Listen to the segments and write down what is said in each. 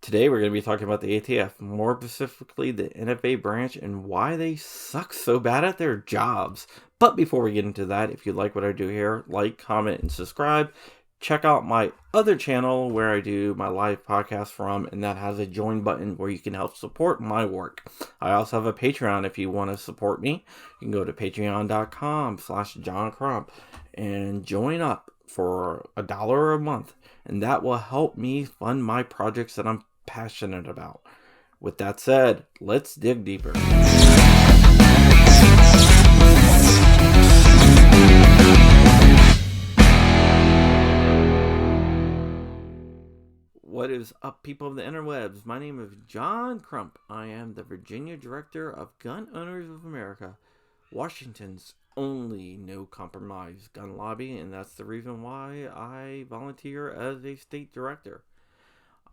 Today we're going to be talking about the ATF, more specifically the NFA branch and why they suck so bad at their jobs. But before we get into that, if you like what I do here, like, comment, and subscribe. Check out my other channel where I do my live podcast from, and that has a join button where you can help support my work. I also have a Patreon if you want to support me. You can go to patreon.com/John Crump and join up for $1 a month, and that will help me fund my projects that I'm passionate about. With that said, let's dig deeper. What is up, people of the interwebs? My name is John Crump. I am the Virginia Director of Gun Owners of America, Washington's only no-compromise gun lobby, and that's the reason why I volunteer as a state director.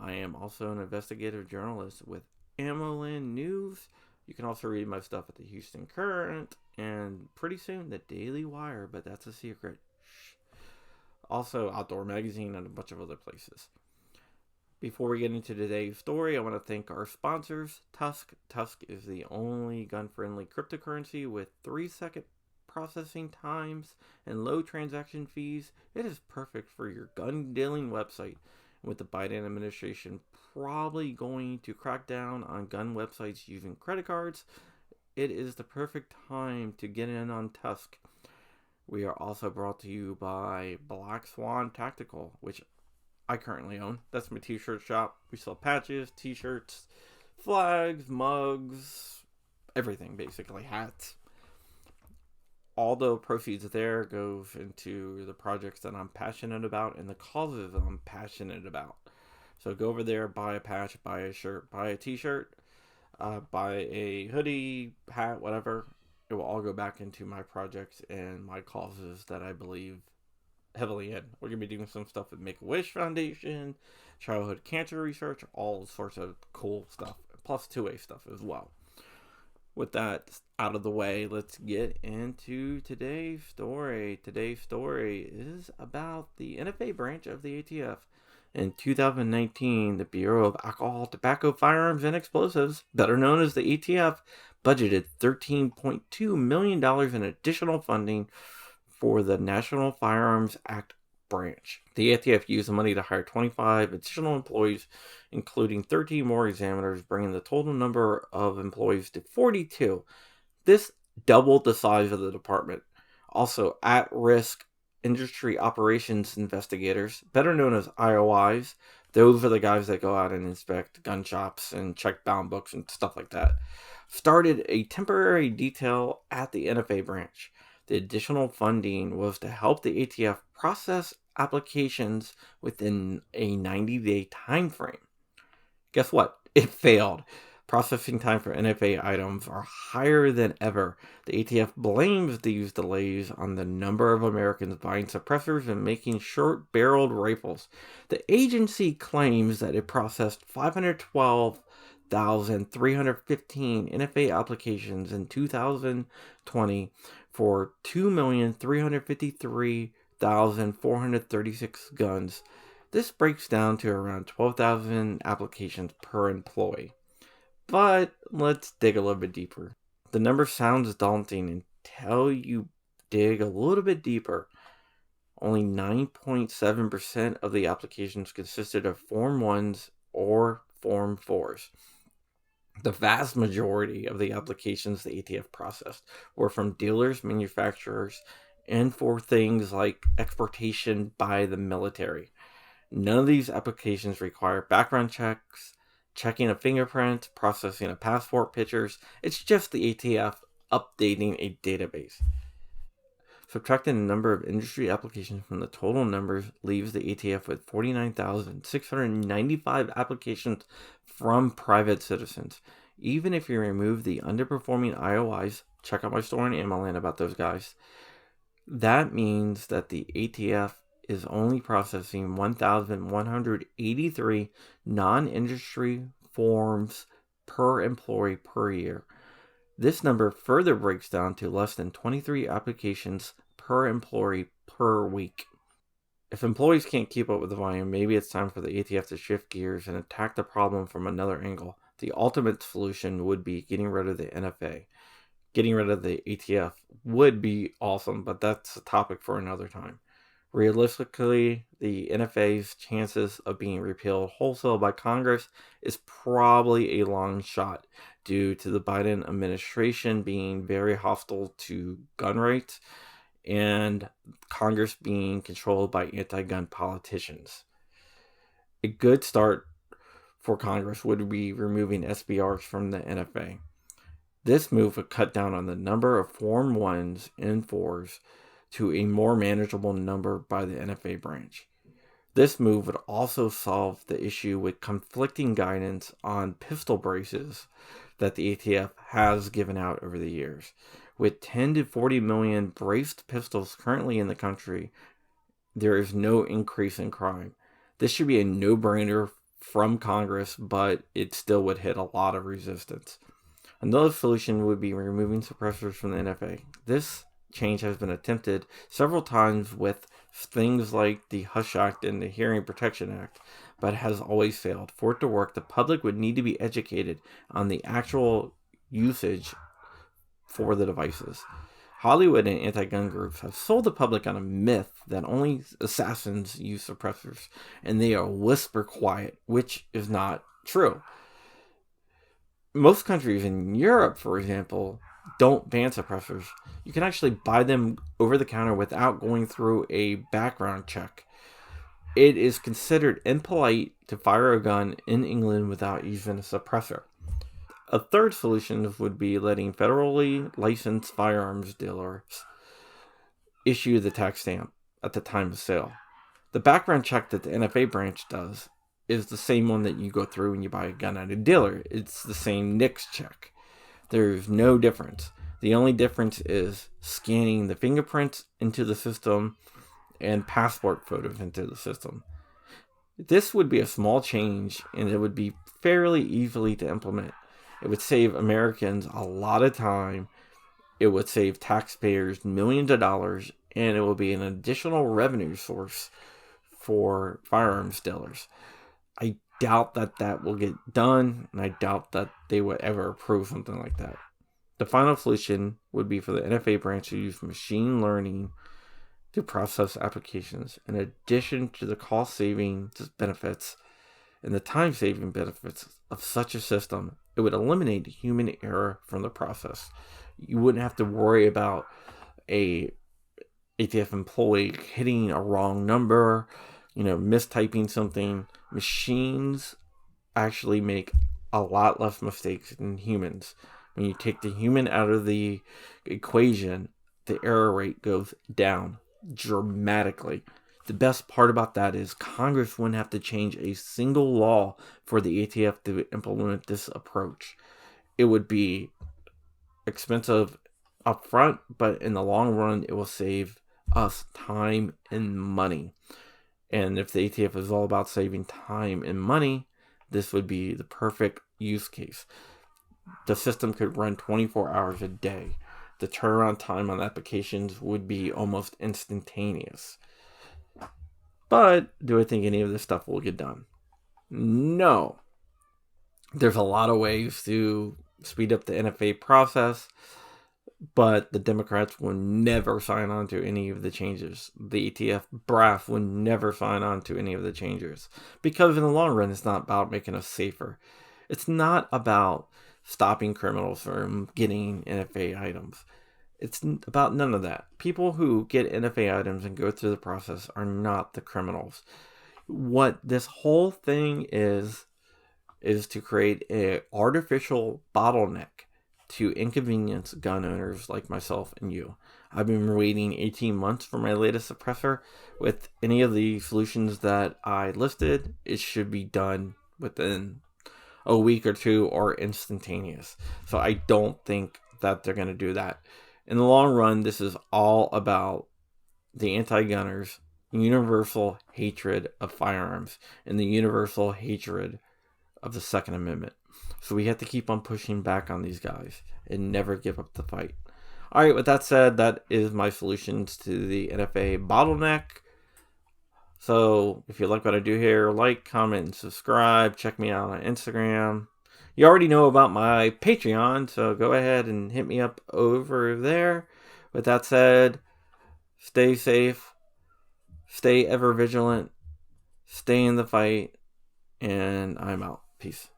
I am also an investigative journalist with AmmoLand News. You can also read my stuff at the Houston Current and pretty soon the Daily Wire, but that's a secret. Shh. Also Outdoor Magazine and a bunch of other places. Before we get into today's story, I want to thank our sponsors, Tusk. Tusk is the only gun-friendly cryptocurrency with 3-second processing times and low transaction fees. It is perfect for your gun dealing website. With the Biden administration probably going to crack down on gun websites using credit cards, it is the perfect time to get in on Tusk. We are also brought to you by Black Swan Tactical, which I currently own. That's my t-shirt shop. We sell patches, t-shirts, flags, mugs, everything basically, hats. All the proceeds there goes into the projects that I'm passionate about and the causes I'm passionate about. So go over there, buy a patch, buy a shirt, buy a t-shirt, buy a hoodie, hat, whatever. It will all go back into my projects and my causes that I believe heavily in. We're going to be doing some stuff with Make-A-Wish Foundation, childhood cancer research, all sorts of cool stuff, plus 2A stuff as well. With that out of the way, let's get into today's story. Today's story is about the NFA branch of the ATF. In 2019, the Bureau of Alcohol, Tobacco, Firearms, and Explosives, better known as the ATF, budgeted $13.2 million in additional funding for the National Firearms Act branch. The ATF used the money to hire 25 additional employees, including 13 more examiners, bringing the total number of employees to 42. This doubled the size of the department. Also, at-risk industry operations investigators, better known as IOIs, those are the guys that go out and inspect gun shops and check bound books and stuff like that, started a temporary detail at the NFA branch. The additional funding was to help the ATF process applications within a 90-day time frame. Guess what? It failed. Processing time for NFA items are higher than ever. The ATF blames these delays on the number of Americans buying suppressors and making short-barreled rifles. The agency claims that it processed 512,315 NFA applications in 2020 for 2,353,436 guns. This breaks down to around 12,000 applications per employee. But let's dig a little bit deeper. The number sounds daunting until you dig a little bit deeper. Only 9.7% of the applications consisted of Form 1s or Form 4s. The vast majority of the applications the ATF processed were from dealers, manufacturers, and for things like exportation by the military. None of these applications require background checks, checking a fingerprint, processing a passport pictures. It's just the ATF updating a database. Subtracting the number of industry applications from the total numbers leaves the ATF with 49,695 applications from private citizens. Even if you remove the underperforming IOIs, check out my story on AmmoLand about those guys, that means that the ATF is only processing 1,183 non-industry forms per employee per year. This number further breaks down to less than 23 applications per employee per week. If employees can't keep up with the volume, maybe it's time for the ATF to shift gears and attack the problem from another angle. The ultimate solution would be getting rid of the NFA. Getting rid of the ATF would be awesome, but that's a topic for another time. Realistically, the NFA's chances of being repealed wholesale by Congress is probably a long shot due to the Biden administration being very hostile to gun rights and Congress being controlled by anti-gun politicians. A good start for Congress would be removing SBRs from the NFA. This move would cut down on the number of Form 1s and 4s to a more manageable number by the NFA branch. This move would also solve the issue with conflicting guidance on pistol braces that the ATF has given out over the years. With 10 to 40 million braced pistols currently in the country, there is no increase in crime. This should be a no-brainer from Congress, but it still would hit a lot of resistance. Another solution would be removing suppressors from the NFA. This change has been attempted several times with things like the Hush Act and the Hearing Protection Act, but has always failed. For it to work, the public would need to be educated on the actual usage for the devices. Hollywood and anti-gun groups have sold the public on a myth that only assassins use suppressors, and they are whisper quiet, which is not true. Most countries in Europe, for example, don't ban suppressors. You can actually buy them over the counter without going through a background check. It is considered impolite to fire a gun in England without using a suppressor. A third solution would be letting federally licensed firearms dealers issue the tax stamp at the time of sale. The background check that the NFA branch does is the same one that you go through when you buy a gun at a dealer. It's the same NICS check. There's no difference. The only difference is scanning the fingerprints into the system and passport photos into the system. This would be a small change, and it would be fairly easily to implement. It would save Americans a lot of time. It would save taxpayers millions of dollars, and it will be an additional revenue source for firearms dealers. I doubt that will get done, and I doubt that they would ever approve something like that. The final solution would be for the NFA branch to use machine learning to process applications. In addition to the cost-saving benefits and the time-saving benefits of such a system, it would eliminate human error from the process. You wouldn't have to worry about a ATF employee hitting a wrong number, mistyping something. Machines actually make a lot less mistakes than humans. When you take the human out of the equation, the error rate goes down dramatically. The best part about that is Congress wouldn't have to change a single law for the ATF to implement this approach. It would be expensive up front, but in the long run, it will save us time and money. And if the ATF is all about saving time and money, this would be the perfect use case. The system could run 24 hours a day. The turnaround time on applications would be almost instantaneous. But do I think any of this stuff will get done? No. There's a lot of ways to speed up the NFA process, but the Democrats will never sign on to any of the changes. The ATF brass will never sign on to any of the changes, because in the long run, it's not about making us safer. It's not about stopping criminals from getting NFA items. It's about none of that. People who get NFA items and go through the process are not the criminals. What this whole thing is to create an artificial bottleneck to inconvenience gun owners like myself and you. I've been waiting 18 months for my latest suppressor. With any of the solutions that I listed, it should be done within a week or two or instantaneous. So I don't think that they're going to do that. In the long run, this is all about the anti-gunners' universal hatred of firearms and the universal hatred of the Second Amendment. So we have to keep on pushing back on these guys and never give up the fight. All right, with that said, that is my solutions to the NFA bottleneck. So if you like what I do here, like, comment, and subscribe. Check me out on Instagram. You already know about my Patreon, so go ahead and hit me up over there. With that said, stay safe, stay ever vigilant, stay in the fight, and I'm out. Peace.